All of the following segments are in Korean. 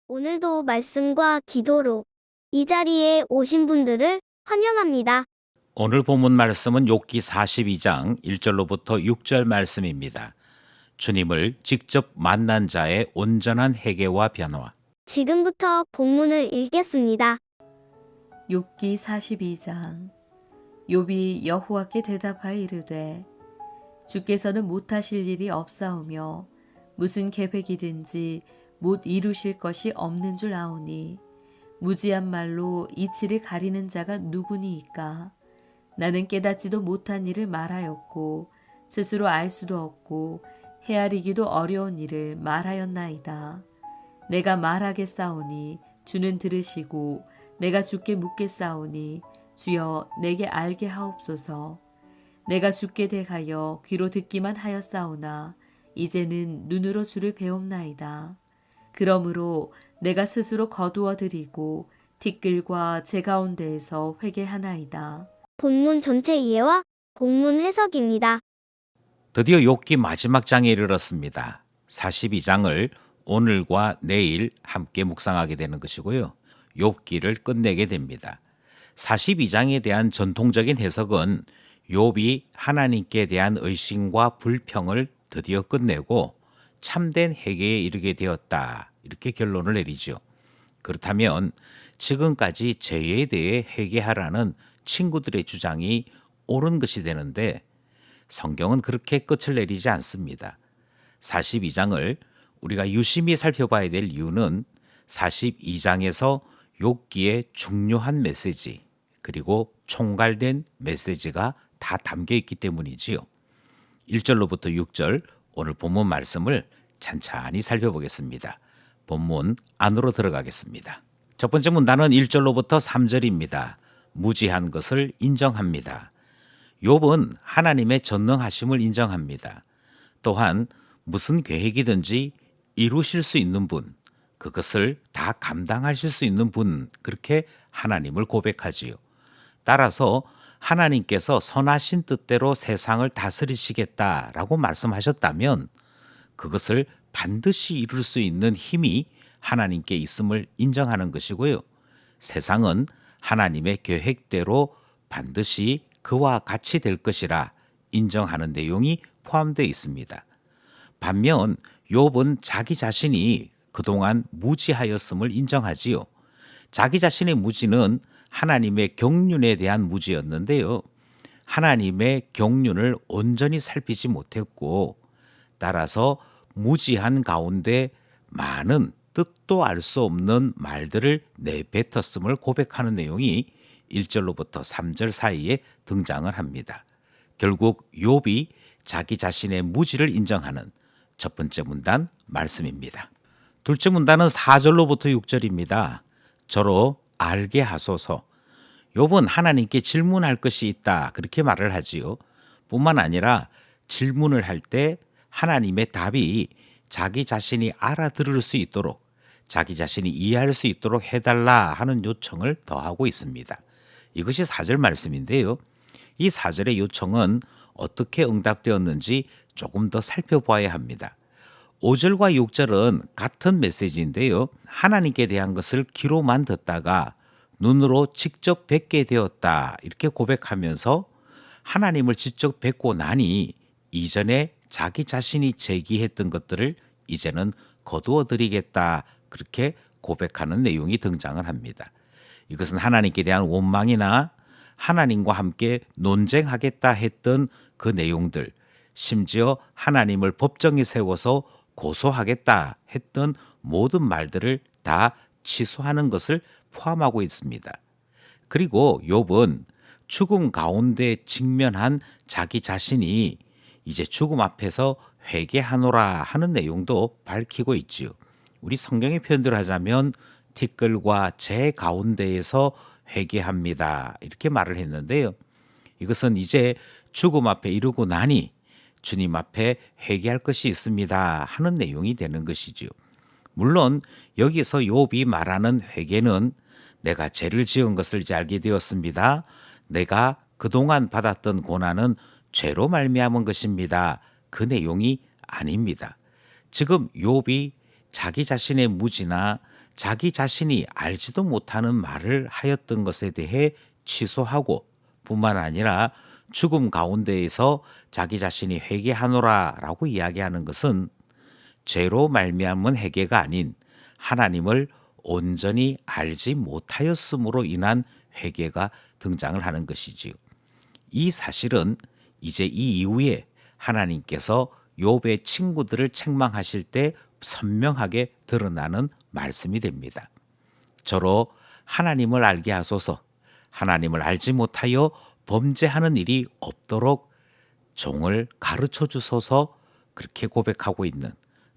오늘도 말씀과 기도로 이 자리에 오신 분들을 환영합니다. 오늘 본문 말씀은 욥기 42장 1절로부터 6절 말씀입니다. 주님을 직접 만난 자의 온전한 회개와 변화. 지금부터 본문을 읽겠습니다. 욥기 42장. 욥이 여호와께 대답하여 이르되 주께서는 못하실 일이 없사오며 무슨 계획이든지 못 이루실 것이 없는 줄 아오니 무지한 말로 이치를 가리는 자가 누구니이까. 나는 깨닫지도 못한 일을 말하였고 스스로 알 수도 없고 헤아리기도 어려운 일을 말하였나이다. 내가 말하겠사오니 주는 들으시고 내가 주께 묻겠사오니 주여 내게 알게 하옵소서. 내가 주께 대하여 귀로 듣기만 하였사오나 이제는 눈으로 주를 배웁나이다. 그러므로 내가 스스로 거두어 드리고 티끌과 제 가운데에서 회개하나이다. 본문 전체 이해와 본문 해석입니다. 드디어 욥기 마지막 장에 이르렀습니다. 42장을 오늘과 내일 함께 묵상하게 되는 것이고요. 욥기를 끝내게 됩니다. 42장에 대한 전통적인 해석은 욥이 하나님께 대한 의심과 불평을 드디어 끝내고 참된 회개에 이르게 되었다. 이렇게 결론을 내리죠. 그렇다면 지금까지 죄에 대해 회개하라는 친구들의 주장이 옳은 것이 되는데 성경은 그렇게 끝을 내리지 않습니다. 42장을 우리가 유심히 살펴봐야 될 이유는 42장에서 욥기의 중요한 메시지 그리고 총괄된 메시지가 다 담겨 있기 때문이지요. 1절로부터 6절 오늘 본문 말씀을 찬찬히 살펴보겠습니다. 본문 안으로 들어가겠습니다. 첫 번째 문단은 1절로부터 3절입니다. 무지한 것을 인정합니다. 욥은 하나님의 전능하심을 인정합니다. 또한 무슨 계획이든지 이루실 수 있는 분, 그것을 다 감당하실 수 있는 분, 그렇게 하나님을 고백하지요. 따라서 하나님께서 선하신 뜻대로 세상을 다스리시겠다라고 말씀하셨다면 그것을 반드시 이룰 수 있는 힘이 하나님께 있음을 인정하는 것이고요. 세상은 하나님의 계획대로 반드시 그와 같이 될 것이라 인정하는 내용이 포함되어 있습니다. 반면 욥은 자기 자신이 그동안 무지하였음을 인정하지요. 자기 자신의 무지는 하나님의 경륜에 대한 무지였는데요. 하나님의 경륜을 온전히 살피지 못했고 따라서 무지한 가운데 많은 뜻도 알 수 없는 말들을 내뱉었음을 고백하는 내용이 1절로부터 3절 사이에 등장을 합니다. 결국 욥이 자기 자신의 무지를 인정하는 첫 번째 문단 말씀입니다. 둘째 문단은 4절로부터 6절입니다. 저로 알게 하소서. 욥은 하나님께 질문할 것이 있다 그렇게 말을 하지요. 뿐만 아니라 질문을 할 때 하나님의 답이 자기 자신이 알아들을 수 있도록 자기 자신이 이해할 수 있도록 해달라 하는 요청을 더하고 있습니다. 이것이 4절 말씀인데요. 이 4절의 요청은 어떻게 응답되었는지 조금 더 살펴봐야 합니다. 5절과 6절은 같은 메시지인데요. 하나님께 대한 것을 귀로만 듣다가 눈으로 직접 뵙게 되었다 이렇게 고백하면서 하나님을 직접 뵙고 나니 이전에 자기 자신이 제기했던 것들을 이제는 거두어 드리겠다 그렇게 고백하는 내용이 등장을 합니다. 이것은 하나님께 대한 원망이나 하나님과 함께 논쟁하겠다 했던 그 내용들, 심지어 하나님을 법정에 세워서 고소하겠다 했던 모든 말들을 다 취소하는 것을 포함하고 있습니다. 그리고 욥은 죽음 가운데 직면한 자기 자신이 이제 죽음 앞에서 회개하노라 하는 내용도 밝히고 있지요. 우리 성경의 표현대로 하자면 티끌과 재 가운데에서 회개합니다 이렇게 말을 했는데요. 이것은 이제 죽음 앞에 이르고 나니 주님 앞에 회개할 것이 있습니다 하는 내용이 되는 것이지요. 물론 여기서 욥이 말하는 회개는 내가 죄를 지은 것을 이제 알게 되었습니다. 내가 그동안 받았던 고난은 죄로 말미암은 것입니다. 그 내용이 아닙니다. 지금 욥이 자기 자신의 무지나 자기 자신이 알지도 못하는 말을 하였던 것에 대해 취소하고 뿐만 아니라 죽음 가운데에서 자기 자신이 회개하노라라고 이야기하는 것은 죄로 말미암은 회개가 아닌 하나님을 온전히 알지 못하였음으로 인한 회개가 등장을 하는 것이지요. 이 사실은 이제 이 이후에 하나님께서 욥의 친구들을 책망하실 때 선명하게 드러나는 말씀이 됩니다. 저로 하나님을 알게 하소서, 하나님을 알지 못하여 범죄하는 일이 없도록 종을 가르쳐 주소서, 그렇게 고백하고 있는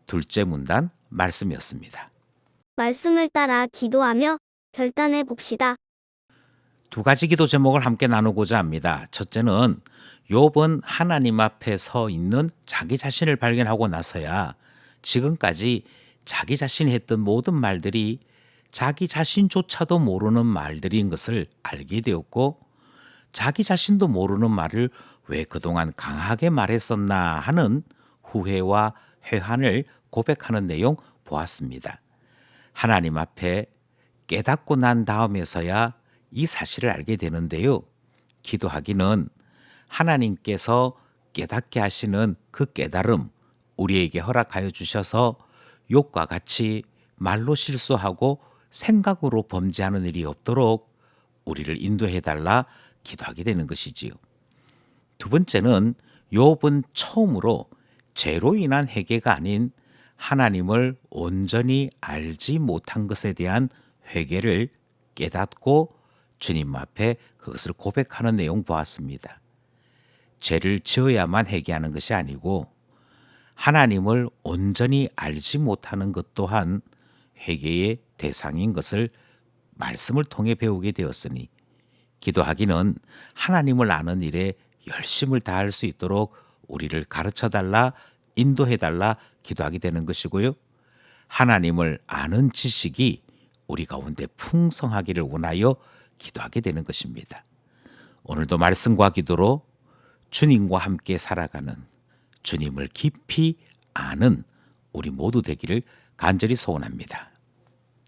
둘째 문단 말씀이었습니다. 말씀을 따라 기도하며 결단해 봅시다. 두 가지 기도 제목을 함께 나누고자 합니다. 첫째는 욥은 하나님 앞에 서 있는 자기 자신을 발견하고 나서야 지금까지 자기 자신이 했던 모든 말들이 자기 자신조차도 모르는 말들인 것을 알게 되었고, 자기 자신도 모르는 말을 왜 그동안 강하게 말했었나 하는 후회와 회한을 고백하는 내용 보았습니다. 하나님 앞에 깨닫고 난 다음에서야 이 사실을 알게 되는데요. 기도하기는 하나님께서 깨닫게 하시는 그 깨달음 우리에게 허락하여 주셔서 욥과 같이 말로 실수하고 생각으로 범죄하는 일이 없도록 우리를 인도해달라 기도하게 되는 것이지요. 두 번째는 욥은 처음으로 죄로 인한 회개가 아닌 하나님을 온전히 알지 못한 것에 대한 회개를 깨닫고 주님 앞에 그것을 고백하는 내용 보았습니다. 죄를 지어야만 회개하는 것이 아니고 하나님을 온전히 알지 못하는 것 또한 회개의 대상인 것을 말씀을 통해 배우게 되었으니, 기도하기는 하나님을 아는 일에 열심을 다할 수 있도록 우리를 가르쳐달라, 인도해달라 기도하게 되는 것이고요. 하나님을 아는 지식이 우리 가운데 풍성하기를 원하여 기도하게 되는 것입니다. 오늘도 말씀과 기도로 주님과 함께 살아가는, 주님을 깊이 아는 우리 모두 되기를 간절히 소원합니다.